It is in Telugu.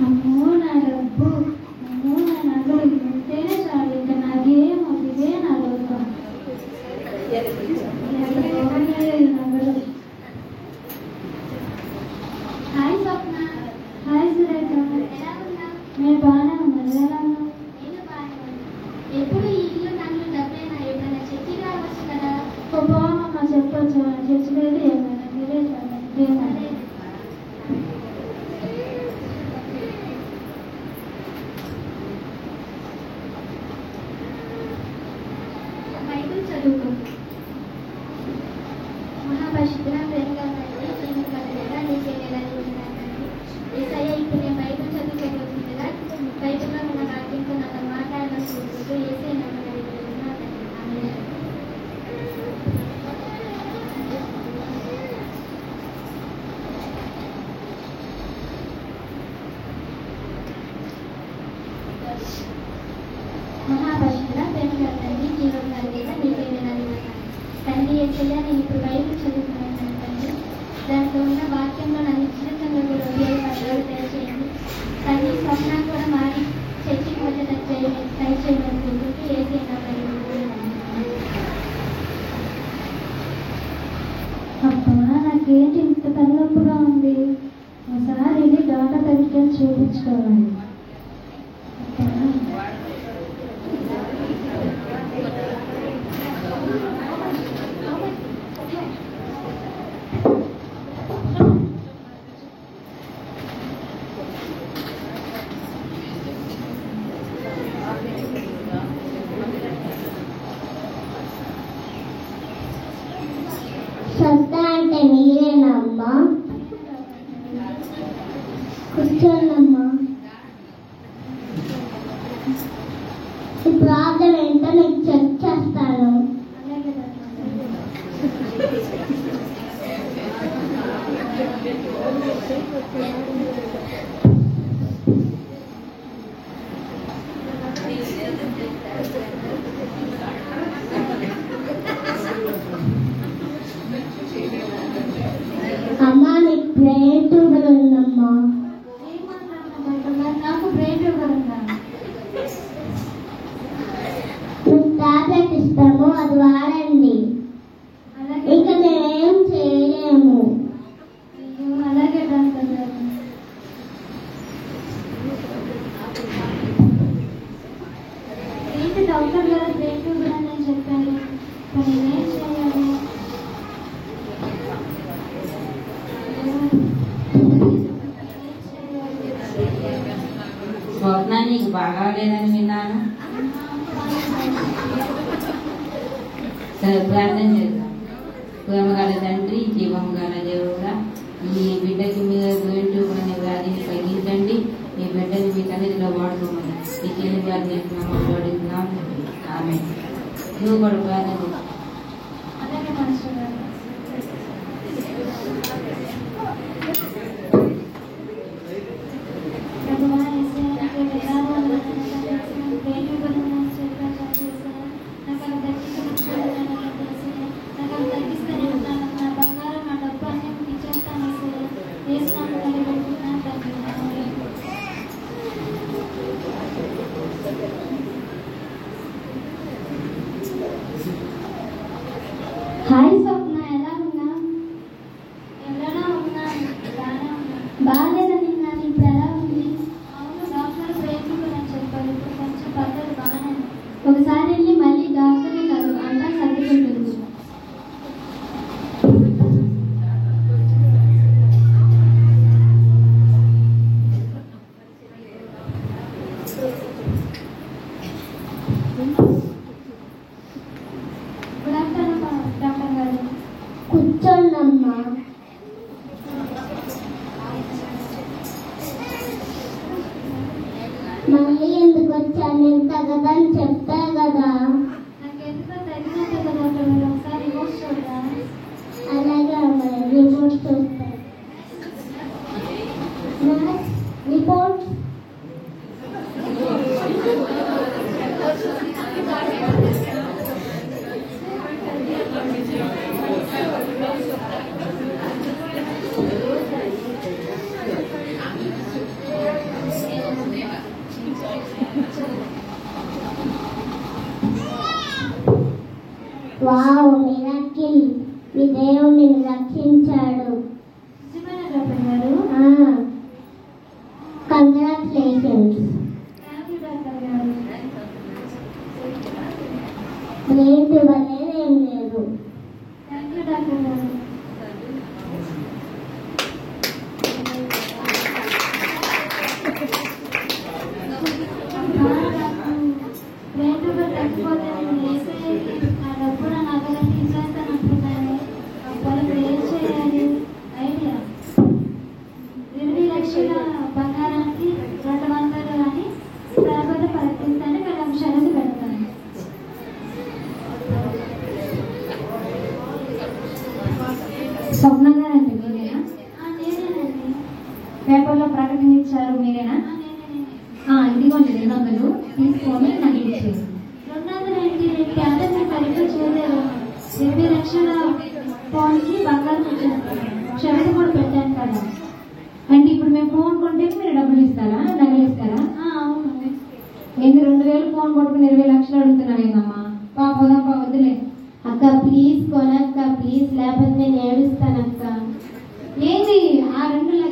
అమ్మో నా డబ్బు, అమ్మో నా నగలు ఉంటేనే చాలు, ఇంకా నాకేం వదిలే నా లోకం. నగలు. హాయ్ స్వప్న. హాయ్ సురేఖ. నేను బాగానే ఉన్నాను. ఎలా ఉన్నావు? ఎప్పుడు ఈ ఇల్లు నన్ను డబ్బేనా? ఎప్పుడైనా చర్చికి రావచ్చు కదా. బాగున్నామ్మా, చెప్పొచ్చు. చర్చికి అయితే ఏమైనా మీరే చాలా బైబిల్ చదువుకో. మహాపరిశుద్ధ ప్రేమగా తండ్రి, నేను కలగదా నీకే నెలలు ఉన్నానండి. యేసయ్య, ఇప్పుడు నేను బైబిల్ చదువుకోబోతుంది కదా. బైబిల్లో ఉన్న వాక్యంతో నాతో మాట్లాడాలని కోరుకుంటూ యేసయ్య నమ్మకం ఆమె. మహాపరిశుద్ధ ప్రేమగా తండ్రి, జీవం కలగదా నీకే నెలలు ఉన్నాను. తండ్రి యేసయ్య, నేను ఇప్పుడు బైబిల్ చదువుకున్నాను తండ్రి. దాంట్లో ఉన్న వాక్యంలో నన్ను జీవితంలో కూడా ఉపయోగపడేలా దయచేయండి తండ్రి. స్వప్న కూడా మారి చర్చికి వచ్చేటట్టు దయచేయమని కోరుకుంటూ యేసయ్య నమ్మకం. అబ్బా, నాకేంటి ఇంత తలనొప్పిగా ఉంది. ఒకసారి వెళ్ళి డాక్టర్ దగ్గరికి చూపించుకోవాలి. సత్తా అంటే మీరేనమ్మా? కూర్చోనమ్మా. ఈ ప్రాబ్లం ఏంటో నీకు చెక్ చేస్తాను. అమ్మా, నీకు బ్రెయిన్ ట్యూబర్ ఉందమ్మా. నాకు బ్రెయిన్ ట్యూబర్ ఉందా? టాబ్లెట్ ఇస్తాము, అది వాడండి. ఇంకా మేమేం చేయలేము. అలాగే డాక్టర్ గారు. ఏంటి డాక్టర్ గారు బ్రెయిన్ ట్యూబర్ అని నేను చెప్పాను, మరి నేనేం చేయాలి? స్వప్న, నీకు బాగా లేదని విన్నాను. సరే, ప్రార్థన చేద్దాం. ప్రేమ గల తండ్రి, జీవం గల దేవుడా, ఈ బిడ్డకి మీరు బ్రెయిన్ ట్యూబర్ అనే వ్యాధిని తగ్గించండి. ఈ బిడ్డని మీ తల్లిలో వాడుకోమని ఈ చిన్న వ్యాధిని వాడుతున్నాం. ఆమె నువ్వు కూడా ప్రార్థన చేద్దాం. అలాగే మాస్టర్ గారు. ప్రభువా, యేసయ్య, నీకు వేలాది వందనాలు తండ్రి. బ్రెయిన్ ట్యూబర్ ఉందని చెప్పారు యేసయ్య. నాకు అలా తగ్గించమని యేసయ్య. నాకు అలా తగ్గిస్తే నేను నా బంగారం, నా డబ్బు అన్నీ మీకు ఇచ్చేస్తాను యేసయ్య. యేసు నామములో వేడుకుంటున్నాను తండ్రి. ఆమేన్. హాయ్ స్వప్న, ఎలా ఉన్నా? ఎలా ఉన్నా? బాగాలేదని విన్నాను. ఇప్పుడు ఎలా ఉంది? అవును, డాక్టర్ బ్రెయిన్ ట్యూబర్ అని చెప్పారు. ఇప్పుడు కొంచెం పర్లేదు, బాగానే ఉంది. ఒకసారి వెళ్ళి మళ్ళీ డాక్టర్ని కాదు, అంతా సర్దుకుంటుంది. గుడ్ ఆఫ్టర్నూన్ డాక్టర్ గారు. కూర్చోండమ్మా. మళ్ళీ ఎందుకు వచ్చాను? నేను తగదని చెప్పా కదా. నాకెందుకో తగ్గినట్టు కదా డాక్టర్ గారు. ఒకసారి రిపోర్ట్స్ చూడరా? అలాగే అమ్మాయి, రిపోర్ట్ చూస్తాను. రిపోర్ట్ స్టార్టింగ్ ఇచ్చారు మీరేనా? ఇదిగోండి 200 తీసుకొని నాకు ఇచ్చేది. 200 అంటే మీరు సరిగ్గా చేయలేదు. 20 లక్షల ఫోన్కి బంగారం వచ్చేస్తాను. షరతు కూడా పెట్టాను కదా. అంటే ఇప్పుడు మేము ఫోన్ కొంటే మీరు డబ్బులు ఇస్తారా, నగలు ఇస్తారా? అవును. ఏంది 2000 ఫోన్ కొట్టుకుని 20 లక్షలు అడుగుతున్నావేందమ్మా? పోదాం వద్దులే. అక్క ప్లీజ్ కొనక్క ప్లీజ్, లేకపోతే నేను ఏడుస్తానక్క. ఏంది ఆ 2 ఇల్లు